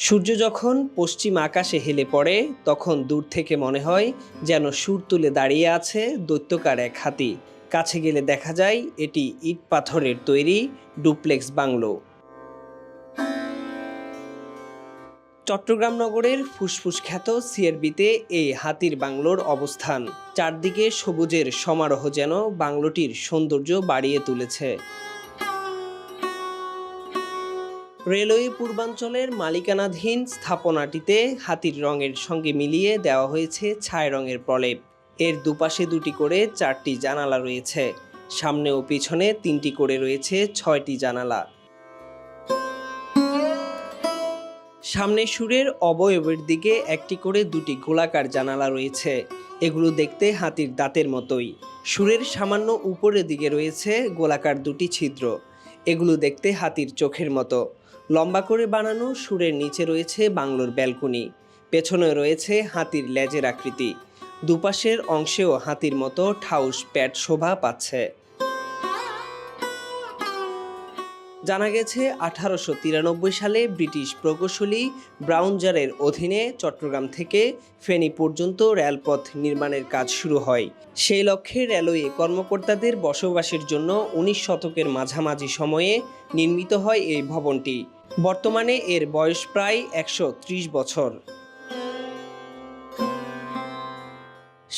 সূর্য যখন পশ্চিম আকাশে হেলে পড়ে তখন দূর থেকে মনে হয় যেন সুর তুলে দাঁড়িয়ে আছে দৈত্যকার এক হাতি। কাছে গেলে দেখা যায় এটি ইট পাথরের তৈরি ডুপ্লেক্স বাংলো। চট্টগ্রাম নগরের ফুসফুস খ্যাত সিআরবিতে এই হাতির বাংলোর অবস্থান। চারদিকে সবুজের সমারোহ যেন বাংলোটির সৌন্দর্য বাড়িয়ে তুলেছে। রেলওয়ে পূর্বাঞ্চলের মালিকানাধীন স্থাপনাটিতে হাতির রঙের সঙ্গে মিলিয়ে দেওয়া হয়েছে ছাই রঙের প্রলেপ। এর দুপাশে দুটি করে চারটি জানালা রয়েছে, সামনে ও পিছনে তিনটি করে রয়েছে ছয়টি জানালা। সামনে সুরের অবয়বের দিকে একটি করে দুটি গোলাকার জানালা রয়েছে, এগুলো দেখতে হাতির দাঁতের মতোই। সুরের সামান্য উপরের দিকে রয়েছে গোলাকার দুটি ছিদ্র, এগুলো দেখতে হাতির চোখের মতো। লম্বা করে বানানো সুরের নিচে রয়েছে বাংলোর ব্যালকনি, পেছনে রয়েছে হাতির লেজের আকৃতি। দুপাশের অংশেও হাতির মতো ঠাউস প্যাট শোভা পাচ্ছে। জানা গেছে 1893 সালে ব্রিটিশ প্রকৌশলী ব্রাউনজারের অধীনে চট্টগ্রাম থেকে ফেনী পর্যন্ত রেলপথ নির্মাণের কাজ শুরু হয়। সেই লক্ষ্যে রেলওয়ে কর্মকর্তাদের বসবাসের জন্য 19 শতকের মাঝামাঝি সময়ে নির্মিত হয় এই ভবনটি। বর্তমানে এর বয়স প্রায় 130 বছর।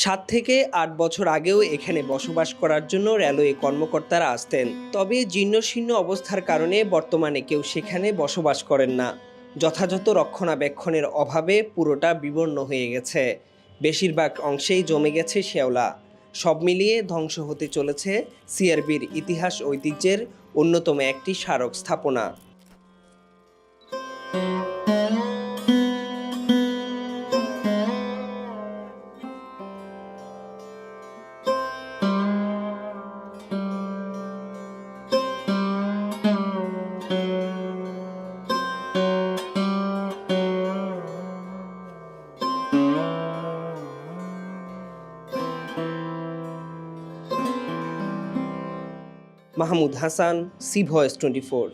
7 থেকে 8 বছর আগেও এখানে বসবাস করার জন্য রেলওয়ে কর্মকর্তারা আসতেন, তবে জীর্ণশীর্ণ অবস্থার কারণে বর্তমানে কেউ সেখানে বসবাস করেন না। যথাযথ রক্ষণাবেক্ষণের অভাবে পুরোটা বিবর্ণ হয়ে গেছে, বেশিরভাগ অংশেই জমে গেছে শ্যাওলা। সব মিলিয়ে ধ্বংস হতে চলেছে সিআরবির ইতিহাস ঐতিহ্যের অন্যতম একটি স্মারক স্থাপনা। Mahmud Hasan, C voice 24।